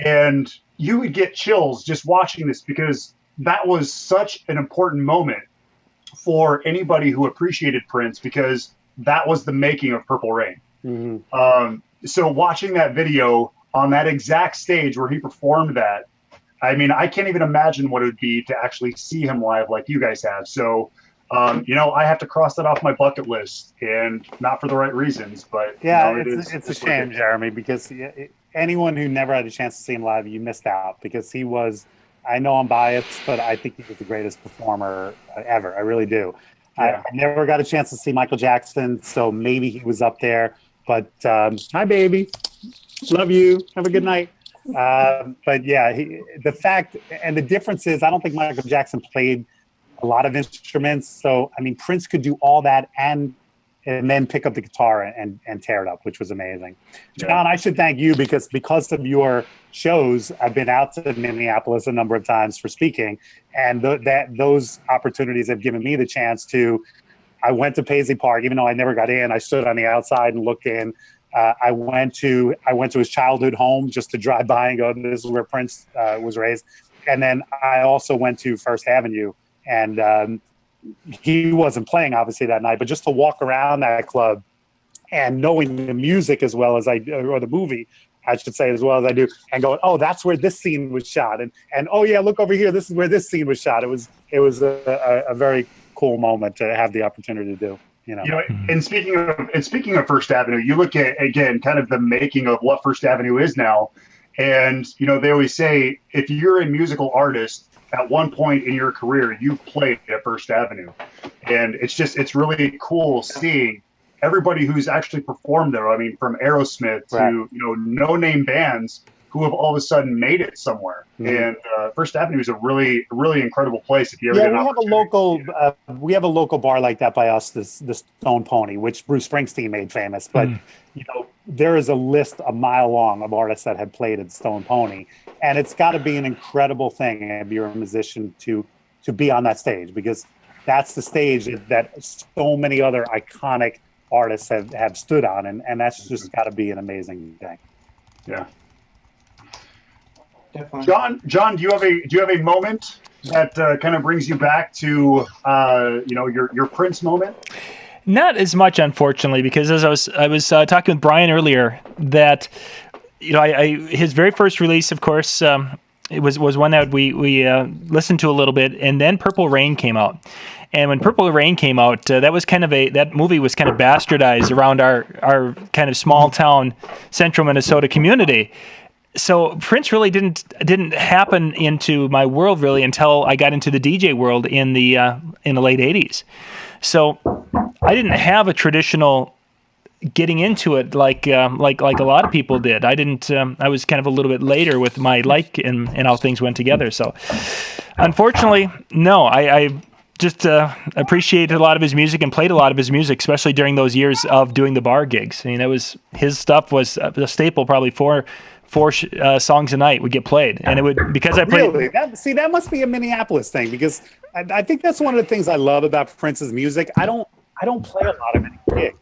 And you would get chills just watching this because that was such an important moment for anybody who appreciated Prince, because that was the making of Purple Rain. Mm-hmm. So watching that video on that exact stage where he performed that, I mean, I can't even imagine what it would be to actually see him live like you guys have. So I have to cross that off my bucket list, and not for the right reasons. But yeah, it's a shame, Jeremy, because anyone who never had a chance to see him live, you missed out, because he was. I know I'm biased, but I think he was the greatest performer ever. I really do. Yeah. I never got a chance to see Michael Jackson, so maybe he was up there. But hi, baby. Love you. Have a good night. But yeah, the fact and the difference is, I don't think Michael Jackson played a lot of instruments. So, I mean, Prince could do all that and then pick up the guitar and tear it up, which was amazing. Yeah. John, I should thank you because of your shows, I've been out to Minneapolis a number of times for speaking, and those opportunities have given me the chance to. I went to Paisley Park, even though I never got in. I stood on the outside and looked in. I went to his childhood home just to drive by and go, "This is where Prince was raised." And then I also went to First Avenue, and he wasn't playing obviously that night, but just to walk around that club and knowing the music as well as I do, or the movie, I should say, as well as I do, and going, "Oh, that's where this scene was shot," and oh yeah, look over here, this is where this scene was shot. It was a very cool moment to have the opportunity to do. And speaking of First Avenue, you look at, again, kind of the making of what First Avenue is now. And, they always say, if you're a musical artist, at one point in your career, you've played at First Avenue. And it's really cool seeing everybody who's actually performed there. I mean, from Aerosmith to, no-name bands who have all of a sudden made it somewhere. Mm-hmm. And First Avenue is a really, really incredible place. If you ever get an opportunity. We have a local bar like that by us, the Stone Pony, which Bruce Springsteen made famous. But there is a list a mile long of artists that have played at Stone Pony, and it's got to be an incredible thing if you're a musician to be on that stage, because that's the stage that so many other iconic artists have stood on, and that's just got to be an amazing thing. Yeah. Definitely. John, do you have a moment that kind of brings you back to your Prince moment? Not as much, unfortunately, because as I was talking with Brian earlier, that his very first release, of course, it was one that we listened to a little bit, and then Purple Rain came out. And when Purple Rain came out, that movie was kind of bastardized around our kind of small town central Minnesota community. So Prince really didn't happen into my world really until I got into the DJ world in the late 80s. So I didn't have a traditional getting into it like a lot of people did. I didn't. I was kind of a little bit later with my and how things went together. So unfortunately, no. I just appreciated a lot of his music and played a lot of his music, especially during those years of doing the bar gigs. I mean, his stuff was a staple, probably four songs a night would get played, and it would, because I played. Really? That must be a Minneapolis thing, because I think that's one of the things I love about Prince's music. I don't play a lot of any gigs.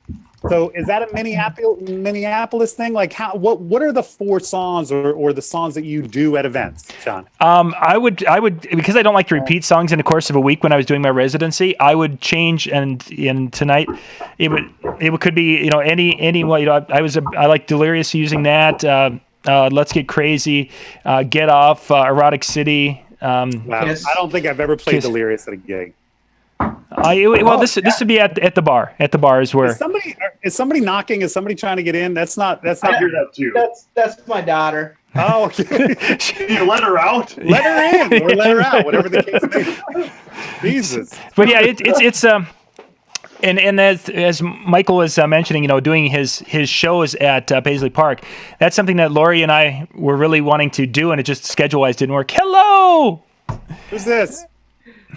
So is that a Minneapolis thing? Like, what are the 4 songs or the songs that you do at events, John? I would because I don't like to repeat songs in the course of a week. When I was doing my residency, I would change, and tonight it could be any way. I like Delirious, using that. Let's Get Crazy, Get Off, Erotic City. Wow. Kiss. I don't think I've ever played Delirious at a gig. This would be at the bar. At the bar is where. Is somebody knocking? Is somebody trying to get in? That's not. I hear that too. That's my daughter. Oh, okay. You let her out. Let her in or let her out, whatever the case may be. Jesus. But yeah, it's And as Michael was mentioning, doing his shows at Paisley Park, that's something that Lori and I were really wanting to do, and it just schedule-wise didn't work. Hello! Who's this?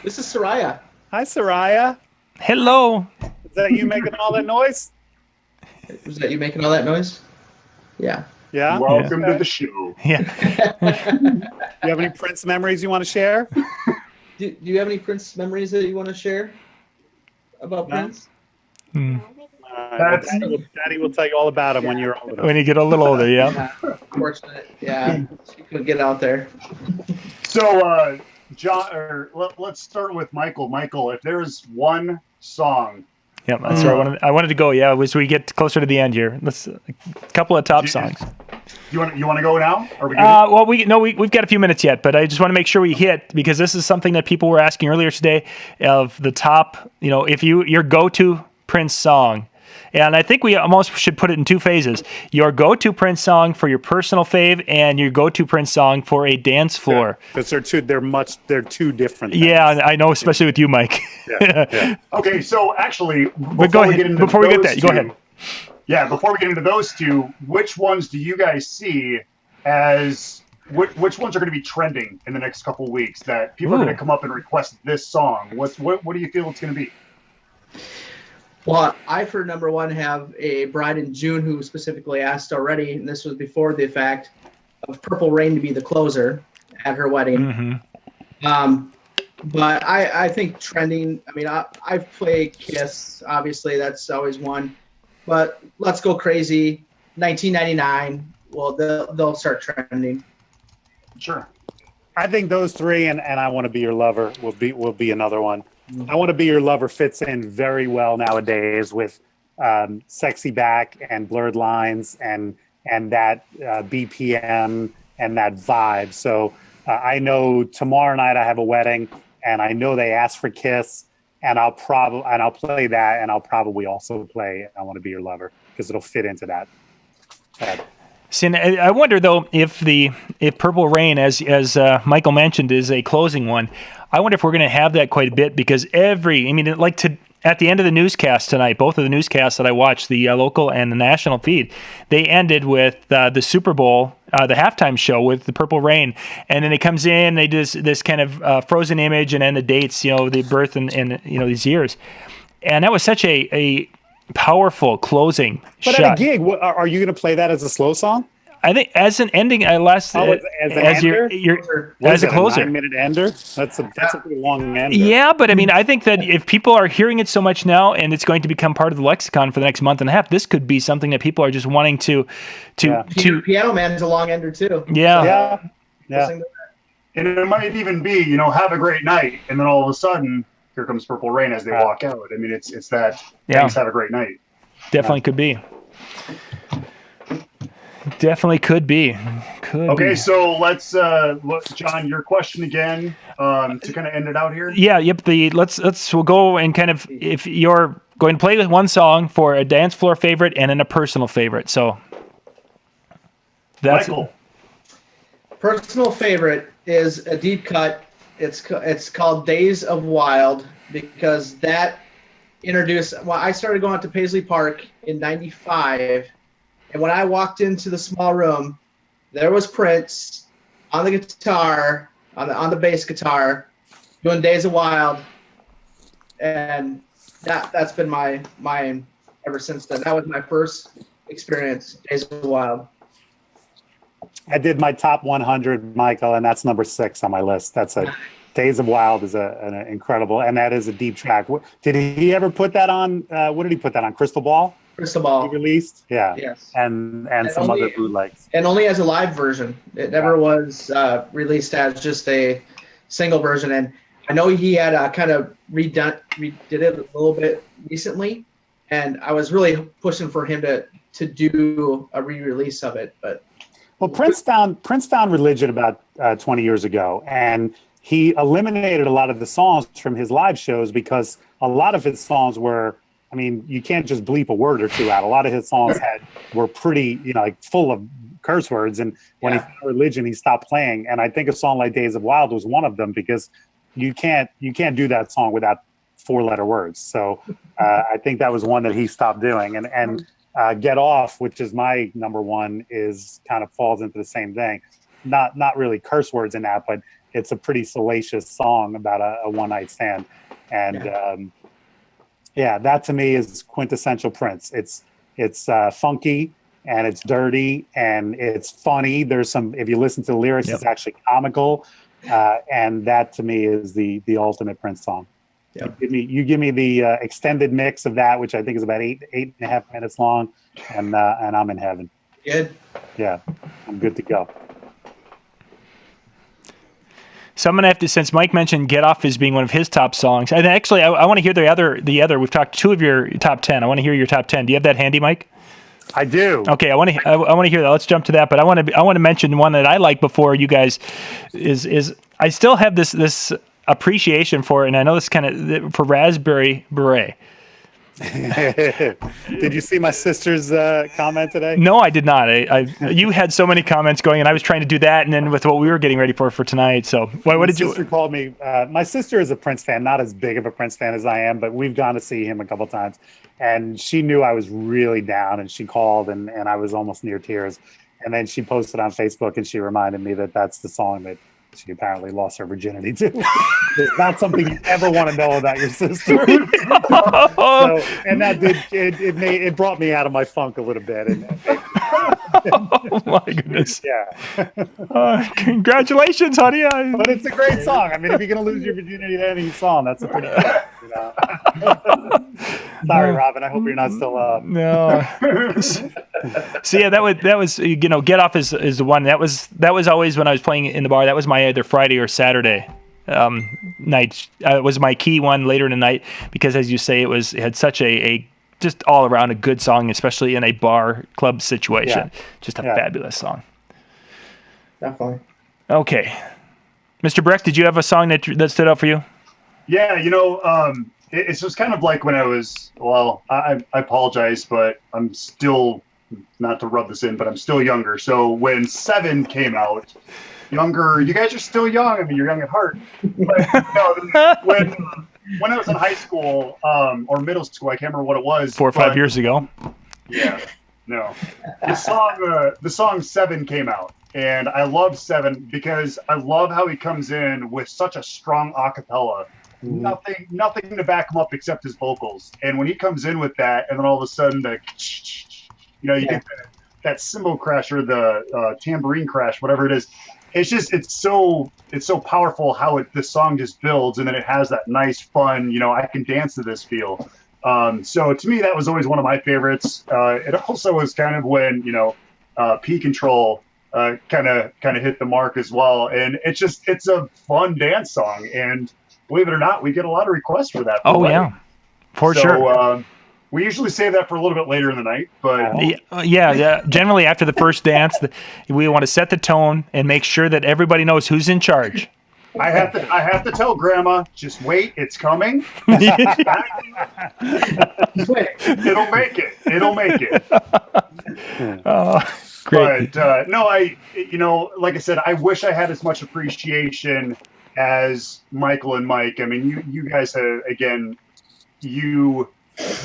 This is Soraya. Hi, Soraya. Hello. Is that you making all that noise? Was that you making all that noise? Yeah. Yeah? Welcome to the show. Yeah. You have any Prince memories you want to share? Do you have any Prince memories that you want to share about Prince? Daddy will tell you all about him when you're older. When you get a little older, yeah. Unfortunate. Yeah. She couldn't get out there. So, John, let's start with Michael. Michael, if there's one song. Yeah, that's where I wanted to go. Yeah, as we get closer to the end here, let's a couple of top songs. You want to go now? Are we good? Well, we've got a few minutes yet, but I just want to make sure we hit, because this is something that people were asking earlier today, of the top, if your go-to Prince song. And I think we almost should put it in two phases: your go-to Prince song for your personal fave, and your go-to Prince song for a dance floor. Because they're two different things. Yeah, I know, especially with you, Mike. Yeah. Okay, so actually, Before we get that, go ahead. Yeah, before we get into those two, which ones do you guys see as which ones are going to be trending in the next couple of weeks that people are going to come up and request this song? What do you feel it's going to be? Well, I, for number one, have a bride in June who specifically asked already, and this was before the fact of Purple Rain to be the closer at her wedding. Mm-hmm. But I think trending, I've played Kiss, obviously, that's always one. But Let's Go Crazy, 1999, well, they'll start trending. Sure. I think those three and I Want to Be Your Lover will be another one. I Want to Be Your Lover fits in very well nowadays with Sexy Back and Blurred Lines and that BPM and that vibe. So I know tomorrow night I have a wedding, and I know they asked for Kiss, and I'll play that, and I'll probably also play I Want to Be Your Lover because it'll fit into that. See, I wonder though if Purple Rain, as Michael mentioned, is a closing one. I wonder if we're going to have that quite a bit, because at the end of the newscast tonight, both of the newscasts that I watched, the local and the national feed, they ended with the Super Bowl, the halftime show with the Purple Rain, and then it comes in, they do this kind of frozen image, and then the dates, the birth and these years, and that was such a powerful closing shot. But at a gig, are you going to play that as a slow song? I think as an ending, as a closer, 9-minute ender. That's a pretty long ender. Yeah, but I think that if people are hearing it so much now, and it's going to become part of the lexicon for the next month and a half, this could be something that people are just wanting to. Piano Man is a long ender too. Yeah. And it might even be, have a great night, and then all of a sudden, here comes Purple Rain as they walk out. It's that. Thanks, have a great night. Definitely could be. Definitely could be. Okay, so let's look, John, your question again to kind of end it out here. Yeah, yep. We'll go and kind of, if you're going to play with one song for a dance floor favorite and then a personal favorite. So that's Michael. Personal favorite is a deep cut. It's called Days of Wild, because that introduced. Well, I started going out to Paisley Park in '95. And when I walked into the small room, there was Prince on the guitar, on the bass guitar, doing Days of Wild, and that's been mine ever since then. That was my first experience, Days of Wild. I did my top 100, Michael, and that's number 6 on my list. Days of Wild is an incredible, and that is a deep track. Did he ever put that on? What did he put that on? Crystal Ball? Crystal Ball. He released? Yeah. Yes. And some other bootlegs. And only as a live version. It never was released as just a single version. And I know he had kind of redid it a little bit recently, and I was really pushing for him to do a re-release of it. But Prince found religion about 20 years ago, and he eliminated a lot of the songs from his live shows because a lot of his songs were, you can't just bleep a word or two out. A lot of his songs were pretty, full of curse words. And when he found religion, he stopped playing. And I think a song like Days of Wild was one of them, because you can't do that song without 4-letter words. So I think that was one that he stopped doing. And Get Off, which is my number one, is kind of falls into the same thing. Not really curse words in that, but it's a pretty salacious song about a one-night stand. And that to me is quintessential Prince. It's funky, and it's dirty, and it's funny. There's some, if you listen to the lyrics, it's actually comical. And that to me is the ultimate Prince song. Yep. You give me the extended mix of that, which I think is about 8.5 minutes long, and I'm in heaven. Good. Yeah, I'm good to go. So I'm going to have to, since Mike mentioned Get Off as being one of his top songs, and actually I want to hear the other, we've talked 2 of your top 10. I want to hear your top 10. Do you have that handy, Mike? I do. Okay, I want to hear that. Let's jump to that. But I want to mention one that I like before you guys is I still have this appreciation for it, and I know this kind of for Raspberry Beret. Did you see my sister's comment today? No, I did not. You had so many comments going, and I was trying to do that, and then with what we were getting ready for tonight. So, what did you? My sister called me. My sister is a Prince fan, not as big of a Prince fan as I am, but we've gone to see him a couple times, and she knew I was really down, and she called, and I was almost near tears, and then she posted on Facebook, and she reminded me that that's the song that she apparently lost her virginity to. It's not something you ever want to know about your sister. So, and that did it brought me out of my funk a little bit. Oh my goodness! Yeah. Congratulations, honey. But it's a great song. I mean, if you're gonna lose your virginity to any song, that's a pretty good. You know? Sorry, Robin. I hope you're not still up. No. So yeah, that was Get Off is the one that was always when I was playing in the bar. That was my either Friday or Saturday night. It was my key one later in the night because, as you say, it had such a just all around a good song, especially in a bar club situation. Yeah. Just a fabulous song. Definitely. Okay, Mr. Breck, did you have a song that stood out for you? Yeah, it's just kind of like when I was, I apologize, but I'm still, not to rub this in, but I'm still younger. So when 7 came out, younger, you guys are still young. I mean, you're young at heart. But when I was in high school or middle school, I can't remember what it was. 4 or 5 years ago. Yeah, no. The song 7 came out. And I love 7 because I love how he comes in with such a strong a cappella. Nothing to back him up except his vocals. And when he comes in with that, and then all of a sudden you get that cymbal crash or the tambourine crash, whatever it is. It's so powerful how the song just builds, and then it has that nice fun, I can dance to this feel. So to me, that was always one of my favorites. It also was kind of when P Control kind of hit the mark as well, and it's a fun dance song, and believe it or not, we get a lot of requests for that. For sure. We usually save that for a little bit later in the night, but yeah. Generally, after the first dance, we want to set the tone and make sure that everybody knows who's in charge. I have to tell Grandma, just wait, it's coming. It'll make it. Great. But no, like I said, I wish I had as much appreciation as Michael and Mike. I mean, you guys have, again, you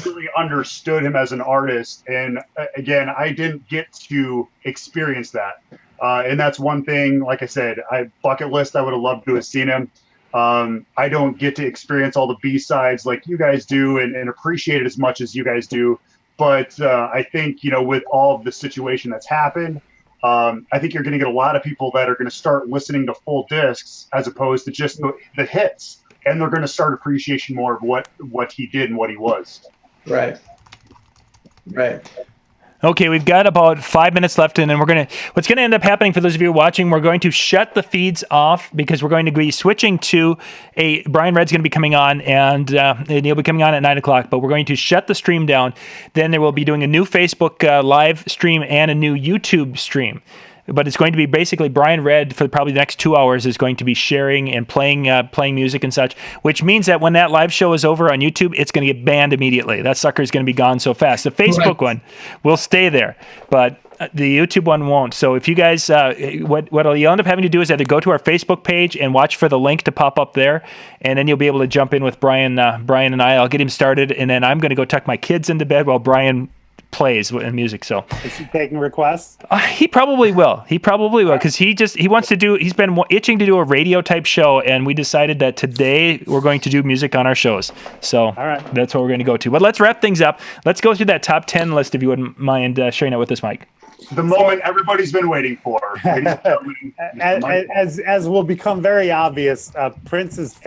really understood him as an artist, and again, I didn't get to experience that, and that's one thing. Like I said, bucket list, I would have loved to have seen him. I don't get to experience all the B-sides like you guys do and appreciate it as much as you guys do, but I think with all of the situation that's happened, I think you're going to get a lot of people that are going to start listening to full discs as opposed to just the hits. And they're going to start appreciation more of what he did and what he was. Right. Okay, we've got about 5 minutes left, and then what's going to end up happening for those of you watching, we're going to shut the feeds off because we're going to be switching to Brian Red's going to be coming on, and he'll be coming on at 9 o'clock, but we're going to shut the stream down. Then there will be doing a new Facebook live stream and a new YouTube stream. But it's going to be basically Brian Red for probably the next 2 hours is going to be sharing and playing music and such, which means that when that live show is over on YouTube, it's going to get banned immediately. That sucker is going to be gone so fast. The Facebook one will stay there, but the YouTube one won't. So if you guys, what you'll end up having to do is either go to our Facebook page and watch for the link to pop up there, and then you'll be able to jump in with Brian and I. I'll get him started, and then I'm going to go tuck my kids into bed while Brian plays in music. So is he taking requests? He probably will because he wants to do, he's been itching to do a radio type show, and we decided that today we're going to do music on our shows. So all right, that's what we're going to go to. But let's wrap things up. Let's go through that top 10 list if you wouldn't mind sharing that with us, Mike. The moment everybody's been waiting for. As will become very obvious, Prince's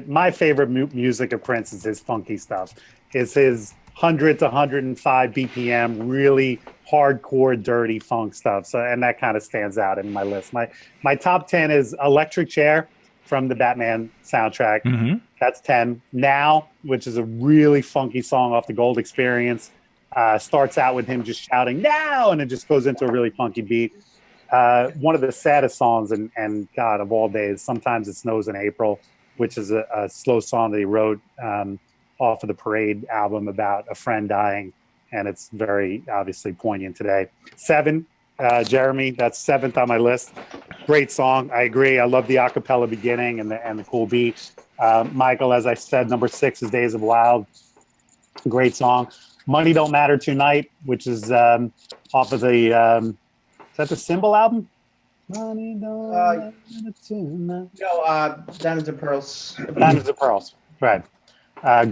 my favorite music of Prince is his funky stuff. It's his 100 to 105 BPM, really hardcore, dirty funk stuff. So, and that kind of stands out in my list. My top 10 is Electric Chair from the Batman soundtrack. Mm-hmm. That's 10. Now, which is a really funky song off the Gold Experience. Starts out with him just shouting now, and it just goes into a really funky beat. One of the saddest songs, and God of all days, Sometimes It Snows in April, which is a slow song that he wrote off of the Parade album about a friend dying, and it's very obviously poignant today. 7, Jeremy, that's 7th on my list. Great song. I agree. I love the acapella beginning and the cool beat. Michael, as I said, number 6 is Days of Wild. Great song. Money Don't Matter Tonight, which is off of the, is that the Symbol album? Money don't matter tonight. No, Diamonds and Pearls. Diamonds and Pearls, right.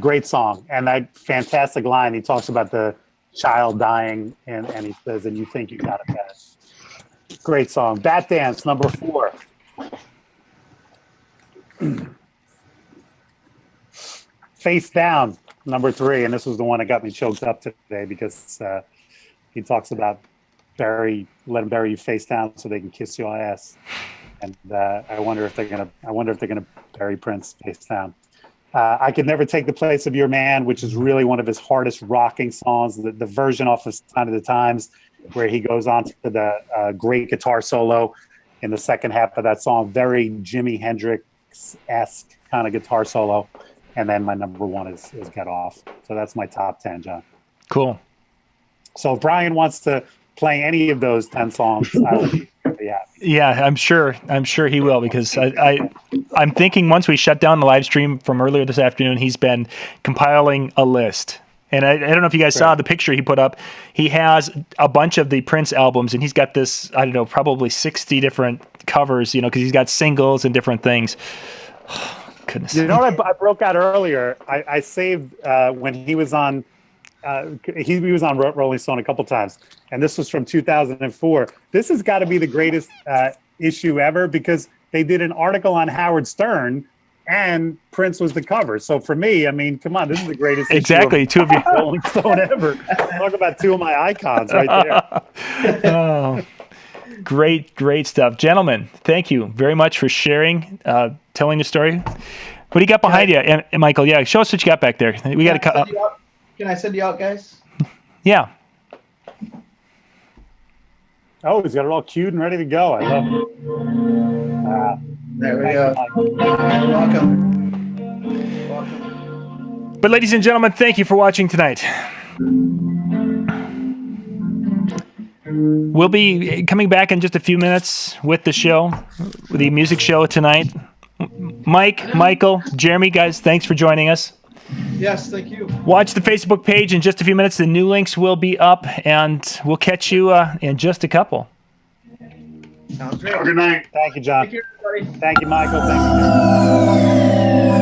Great song. And that fantastic line, he talks about the child dying, and he says, and you think you got it bad. Great song. Bat Dance, number 4. Face Down, number 3, and this was the one that got me choked up today because he talks about let them bury you face down so they can kiss your ass, and I wonder if they're gonna bury Prince face down. I Could Never Take the Place of Your Man, which is really one of his hardest rocking songs. The version off of Sign of the Times, where he goes on to the great guitar solo in the second half of that song, very Jimi Hendrix-esque kind of guitar solo. And then my number 1 is Get Off. So that's my top 10, John. Cool. So if Brian wants to play any of those 10 songs, I would be happy. Yeah, I'm sure he will, because I'm thinking once we shut down the live stream from earlier this afternoon, he's been compiling a list. And I don't know if you guys saw the picture he put up. He has a bunch of the Prince albums, and he's got this, I don't know, probably 60 different covers, because he's got singles and different things. Goodness. You know what I broke out earlier? I saved when he was on he was on Rolling Stone a couple times, and this was from 2004. This has got to be the greatest issue ever, because they did an article on Howard Stern, and Prince was the cover. So for me, I mean, come on, this is the greatest exactly issue two of you Rolling Stone ever. Talk about 2 of my icons right there. Oh, great stuff, gentlemen. Thank you very much for sharing, telling the story. What do you got behind you, and Michael? Yeah, show us what you got back there. We got to cut. Can I send you out, guys? Yeah. Oh, he's got it all cued and ready to go. I love it. There we go. You're welcome. But ladies and gentlemen, thank you for watching tonight. We'll be coming back in just a few minutes with the show, with the music show tonight. Mike, Michael, Jeremy, guys, thanks for joining us. Yes, thank you. Watch the Facebook page in just a few minutes. The new links will be up, and we'll catch you in just a couple. Sounds great. Have a good night. Thank you, John. Thank you, everybody. Thank you, Michael. Thank you.